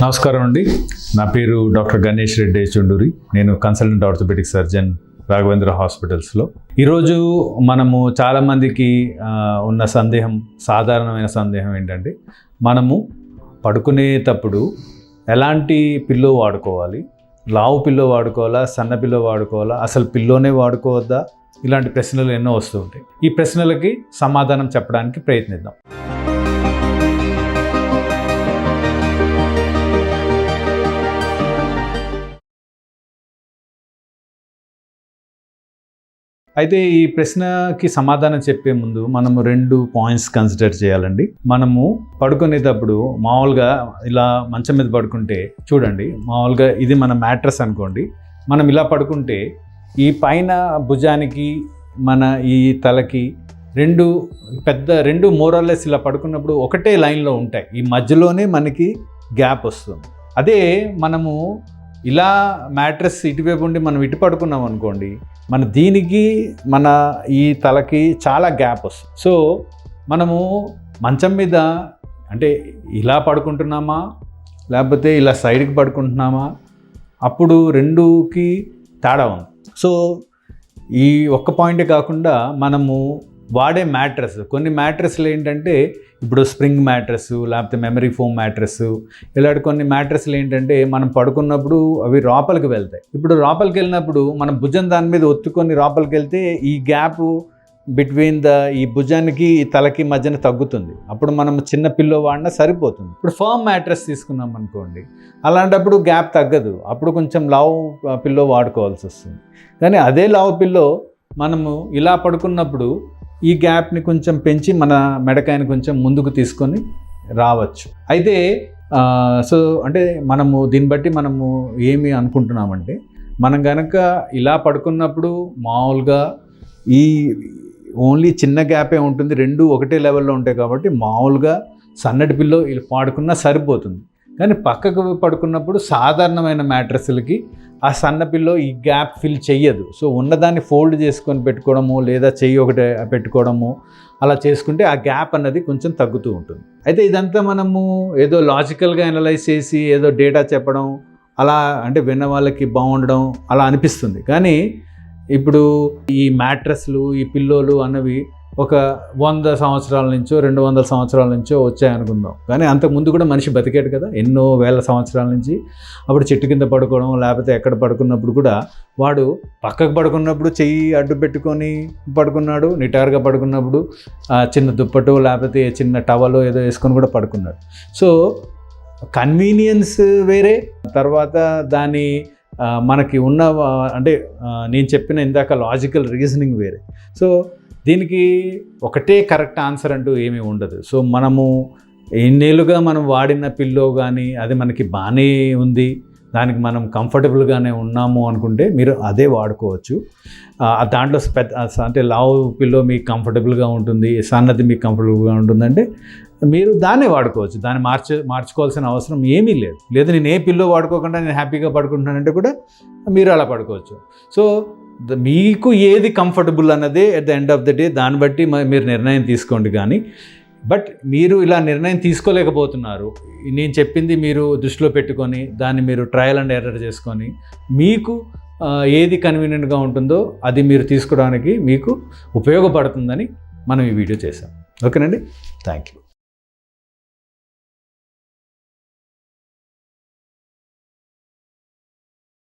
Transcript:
నమస్కారం అండి. నా పేరు డాక్టర్ గణేష్ రెడ్డి చుండూరి. నేను కన్సల్టెంట్ ఆర్థోపెడిక్ సర్జన్ రాఘవేంద్ర హాస్పిటల్స్లో. ఈరోజు మనము చాలామందికి ఉన్న సందేహం, సాధారణమైన సందేహం ఏంటంటే, మనము పడుకునేటప్పుడు ఎలాంటి పిల్లో వాడుకోవాలి, లావు పిల్లో వాడుకోవాలా, సన్న పిల్లో వాడుకోవాలా, అసలు పిల్లోనే వాడుకోవద్దా, ఇలాంటి ప్రశ్నలు ఎన్నో వస్తూ ఉంటాయి. ఈ ప్రశ్నలకి సమాధానం చెప్పడానికి ప్రయత్నిద్దాం. అయితే ఈ ప్రశ్నకి సమాధానం చెప్పే ముందు మనము 2 పాయింట్స్ కన్సిడర్ చేయాలండి. మనము పడుకునేటప్పుడు మామూలుగా ఇలా మంచం మీద పడుకుంటే చూడండి, మామూలుగా ఇది మన మ్యాట్రస్ అనుకోండి. మనం ఇలా పడుకుంటే ఈ పైన భుజానికి మన ఈ తలకి రెండు మోరల్లెస్ ఇలా పడుకున్నప్పుడు ఒకటే లైన్లో ఉంటాయి. ఈ మధ్యలోనే మనకి గ్యాప్ వస్తుంది. అదే మనము ఇలా మ్యాట్రస్ ఇటువైపు ఉండి మనం ఇటు పడుకున్నాం అనుకోండి, దీనికి మన ఈ తలకి చాలా గ్యాప్ వస్తుంది. సో మనము మంచం మీద అంటే ఇలా పడుకుంటున్నామా లేకపోతే ఇలా సైడ్కి పడుకుంటున్నామా, అప్పుడు రెండుకి తేడా ఉంది. సో ఈ ఒక్క పాయింటే కాకుండా మనము వాడే మ్యాట్రస్, కొన్ని మ్యాట్రస్లు ఏంటంటే ఇప్పుడు స్ప్రింగ్ మ్యాట్రస్ లేకపోతే మెమరీ ఫోమ్ మ్యాట్రస్, ఇలాంటి కొన్ని మ్యాట్రస్లు ఏంటంటే మనం పడుకున్నప్పుడు అవి లోపలికి వెళ్తాయి. ఇప్పుడు లోపలికి వెళ్ళినప్పుడు మనం భుజం దాని మీద ఒత్తుకొని లోపలికి వెళ్తే ఈ గ్యాప్ బిట్వీన్ ఈ భుజానికి ఈ తలకి మధ్యన తగ్గుతుంది. అప్పుడు మనం చిన్న పిల్లో వాడినా సరిపోతుంది. ఇప్పుడు ఫర్మ్ మ్యాట్రస్ తీసుకున్నాం అనుకోండి, అలాంటప్పుడు గ్యాప్ తగ్గదు. అప్పుడు కొంచెం లావు పిల్లో వాడుకోవాల్సి వస్తుంది. కానీ అదే లావు పిల్లో మనము ఇలా పడుకున్నప్పుడు ఈ గ్యాప్ని కొంచెం పెంచి మన మెడకాయని కొంచెం ముందుకు తీసుకొని రావచ్చు. అయితే సో అంటే మనము దీన్ని బట్టి మనము ఏమి అనుకుంటున్నామంటే, మనం కనుక ఇలా పడుకున్నప్పుడు మామూలుగా ఈ ఓన్లీ చిన్న గ్యాపే ఉంటుంది, రెండు ఒకటే లెవెల్లో ఉంటాయి కాబట్టి మామూలుగా సన్నటి పిల్లో ఇలా పడుకున్నా సరిపోతుంది. కానీ పక్కకు పడుకున్నప్పుడు సాధారణమైన మ్యాట్రస్లకి ఆ సన్న పిల్లో ఈ గ్యాప్ ఫిల్ చెయ్యదు. సో ఉన్నదాన్ని ఫోల్డ్ చేసుకొని పెట్టుకోవడము లేదా చెయ్యి ఒకటే పెట్టుకోవడము అలా చేసుకుంటే ఆ గ్యాప్ అన్నది కొంచెం తగ్గుతూ ఉంటుంది. అయితే ఇదంతా మనము ఏదో లాజికల్గా అనలైజ్ చేసి ఏదో డేటా చెప్పడం అలా అంటే విన్న వాళ్ళకి బాగుండడం అలా అనిపిస్తుంది. కానీ ఇప్పుడు ఈ మ్యాట్రస్లు, ఈ పిల్లోలు అన్నవి ఒక 100 సంవత్సరాల నుంచో 200 సంవత్సరాల నుంచో వచ్చాయనుకుందాం. కానీ అంతకుముందు కూడా మనిషి బతికాడు కదా, ఎన్నో వేల సంవత్సరాల నుంచి. అప్పుడు చెట్టు కింద పడుకోవడం లేకపోతే ఎక్కడ పడుకున్నప్పుడు కూడా వాడు పక్కకు పడుకున్నప్పుడు చెయ్యి అడ్డు పెట్టుకొని పడుకున్నాడు, నిటారుగా పడుకున్నప్పుడు చిన్న దుప్పటో లేకపోతే చిన్న టవలో ఏదో వేసుకొని కూడా పడుకున్నాడు. సో కన్వీనియన్స్ వేరే, తర్వాత దాని మనకి ఉన్న అంటే నేను చెప్పిన ఇందాక లాజికల్ రీజనింగ్ వేరే. సో దీనికి ఒకటే కరెక్ట్ ఆన్సర్ అంటూ ఏమీ ఉండదు. సో మనము ఎన్నేళ్ళుగా మనం వాడిన పిల్లో కానీ అది మనకి బాగానే ఉంది, దానికి మనం కంఫర్టబుల్గానే ఉన్నాము అనుకుంటే మీరు అదే వాడుకోవచ్చు. దాంట్లో అంటే లావు పిల్లో మీకు కంఫర్టబుల్గా ఉంటుంది, సన్నది మీకు కంఫర్టబుల్గా ఉంటుందంటే మీరు దాన్నే వాడుకోవచ్చు. దాన్ని మార్చుకోవాల్సిన అవసరం ఏమీ లేదు. నేను ఏ పిల్లో వాడుకోకుండా నేను హ్యాపీగా పడుకుంటున్నానంటే కూడా మీరు అలా పడుకోవచ్చు. సో మీకు ఏది కంఫర్టబుల్ అన్నదే at the end of the day దాన్ని బట్టి మీరు నిర్ణయం తీసుకోండి. కానీ మీరు ఇలా నిర్ణయం తీసుకోలేకపోతున్నారు, నేను చెప్పింది మీరు దృష్టిలో పెట్టుకొని దాన్ని మీరు ట్రయల్ అండ్ ఎర్రర్ చేసుకొని మీకు ఏది కన్వీనియంట్గా ఉంటుందో అది మీరు తీసుకోవడానికి మీకు ఉపయోగపడుతుందని మనం ఈ వీడియో చేసాం. ఓకేనండి, థ్యాంక్ యూ.